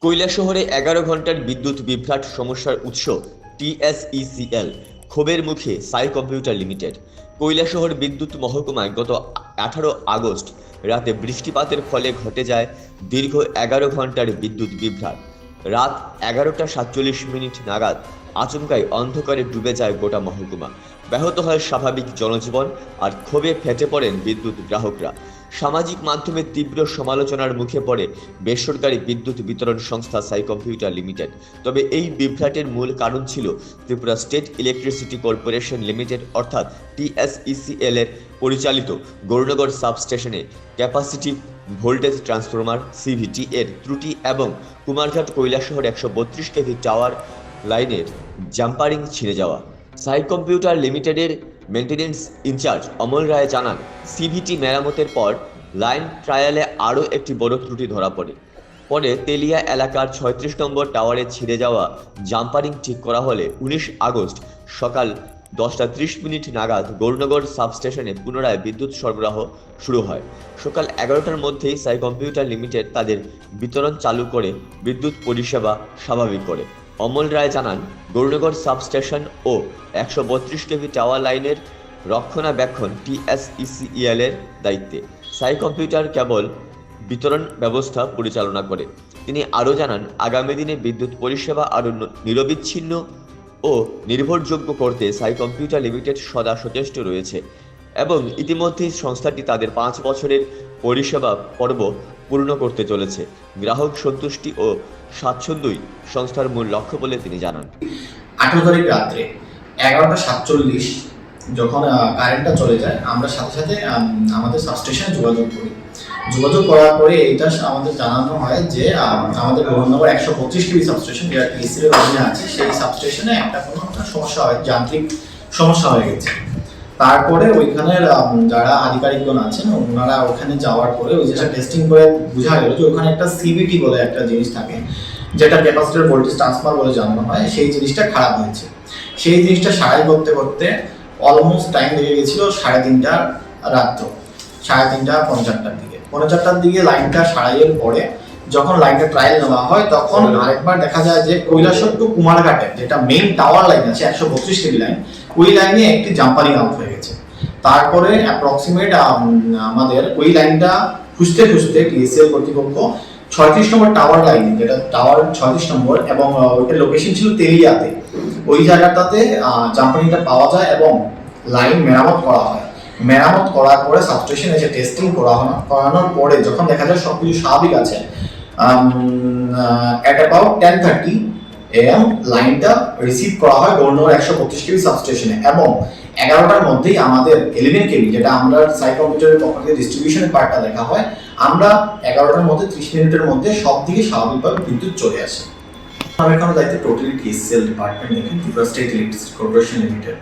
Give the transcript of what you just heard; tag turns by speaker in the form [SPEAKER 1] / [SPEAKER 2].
[SPEAKER 1] কৈলাসহরে ১১ ঘণ্টার বিদ্যুৎ বিভ্রাট সমস্যার উৎস টিএসইসিএল, ক্ষোভের মুখে সাই কম্পিউটার লিমিটেড। কৈলাসহর বিদ্যুৎ মহকুমায় গত ১৮ আগস্ট রাতে বৃষ্টিপাতের ফলে ঘটে যায় দীর্ঘ ১১ ঘণ্টার বিদ্যুৎ বিভ্রাট। রাত ১১টা ৪৭ নাগাদ আচমকাই অন্ধকারে ডুবে যায় গোটা মহকুমা। ব্যাহত হয় স্বাভাবিক জনজীবন আর ক্ষোভে ফেটে পড়েন বিদ্যুৎ গ্রাহকরা। সামাজিক মাধ্যমে তীব্র সমালোচনার মুখে পড়ে বেসরকারি বিদ্যুৎ বিতরণ সংস্থা সাই কম্পিউটার লিমিটেড। তবে এই বিভ্রাটের মূল কারণ ছিল Tripura state electricity corporation limited অর্থাৎ টিএসইসিএল এর পরিচালিত গৌরনগর সাবস্টেশনে ক্যাপাসিটিভ ভোল্টেজ ট্রান্সফরমার সিভিটি এর ত্রুটি এবং কুমারঘাট কৈলাসহর ১৩২ কেভি টাওয়ার লাইনের জাম্পারিং ছিঁড়ে যাওয়া। সাই কম্পিউটার লিমিটেডের মেইনটেনেন্স ইনচার্জ অমল রায় জানান, সিভিটি মেরামতের পর লাইন ট্রায়ালে আরও একটি বড় ত্রুটি ধরা পড়ে। পরে তেলিয়া এলাকার ৩৬ নম্বর টাওয়ারে ছিঁড়ে যাওয়া জাম্পারিং ঠিক করা হলে ১৯ আগস্ট সকাল ১০টা ৩০ নাগাদ গৌরনগর সাবস্টেশনে পুনরায় বিদ্যুৎ সরবরাহ শুরু হয়। সকাল ১১টার মধ্যেই সাই কম্পিউটার লিমিটেড তাদের বিতরণ চালু করে বিদ্যুৎ পরিষেবা স্বাভাবিক করে। অমল রায় জানান, গৌরনগর সাবস্টেশন ও ১৩২ কেভি টাওয়ার লাইনের রক্ষণাবেক্ষণ টিএসইসিএল এর দায়িত্বে। সাই কম্পিউটার কেবল বিতরণ ব্যবস্থা পরিচালনা করে। তিনি আরও জানান, আগামী দিনে বিদ্যুৎ পরিষেবা আরও নিরবিচ্ছিন্ন ও নির্ভরযোগ্য করতে সাই কম্পিউটার লিমিটেড সদা সচেষ্ট রয়েছে এবং ইতিমধ্যেই সংস্থাটি তাদের ৫ বছরের পরিষেবা পর্ব পূর্ণ করতে চলেছে। গ্রাহক সন্তুষ্টি ও স্বাচ্ছন্দ্যই সংস্থার মূল লক্ষ্য বলে তিনি জানান।
[SPEAKER 2] ১৮ তারিখ রাত্রে ১১টা ৪৭ যখন কারেন্টটা চলে যায়, আমরা সাথে সাথে আমাদের সাবস্টেশনে যোগাযোগ করি। যোগাযোগ করার পরে এটা আমাদের জানানো হয় যে আমাদের গৌরনগর ১৩২ কেভি সাবস্টেশন, যেটা টিএসসিএল এর অধীনে আছে, সেই সাবস্টেশনে কোনো একটা সমস্যা হয়, যান্ত্রিক সমস্যা হয়ে গেছে। তারপরে ওইখানের যারা আধিকারিকগণ আছেন ওনারা ওখানে যাওয়ার পরে ওই যেটা টেস্টিং করে বোঝা গেল যে ওখানে একটা সিবিটি বলে একটা জিনিস থাকে, যেটা ক্যাপাসিটর ভোল্টেজ ট্রান্সফার বলে জানানো হয়, সেই জিনিসটা খারাপ হয়েছে। সেই জিনিসটা সারাই করতে করতে অলমোস্ট টাইম লেগে গেছিল ৩:৩০ রাত্র, ৩:৩০-৫:০০টার দিকে। ৫:০০টার দিকে লাইনটা সারাইয়ের পরে যখন লাইনটা ট্রায়াল নেওয়া হয়, তখন আরেকবার দেখা যায় যে কৈলাসহর টু কুমারঘাটের যেটা মেইন টাওয়ার লাইন আছে ১৩২ কেভি লাইন, ওই লাইনে একটি জাম্পারিং আউট হয়ে গেছে। তারপরে অ্যাপ্রক্সিমেট আমাদের ওই লাইনটা খুঁজতে খুঁজতে টিএসসিএল কর্তৃপক্ষ ৩৬ নম্বর টাওয়ার লাইন, যেটা টাওয়ার ৩৬ নম্বর এবং ওইটার লোকেশন ছিল তেলিয়াতে, ওই জায়গাটাতে জাম্পারিংটা পাওয়া যায় এবং লাইন মেরামত করা হয়। মেরামত করার পরে সাবস্টেশনে এসে টেস্টিং করানোর পরে যখন দেখা যায় সবকিছু স্বাভাবিক আছে, অ্যাট অ্যাবাউট 10:30 AM লাইনটা রিসিভ করা হয় গৌরনগর ১৩২ কেভি সাবস্টেশনে এবং ১১টার মধ্যেই আমাদের 11 কেভি, যেটা আমরা সাই কম্পিউটারের পক্ষ থেকে ডিস্ট্রিবিউশনের পার্টটা দেখা হয়, আমরা ১১টার মধ্যে ৩০ মিনিটের মধ্যে সব দিকে স্বাভাবিকভাবে বিদ্যুৎ চলে আসে। আমি এখন দায়িত্বে টোটালি টিএসসিএল ডিপার্টমেন্ট দেখেন, Tripura state electricity corporation limited.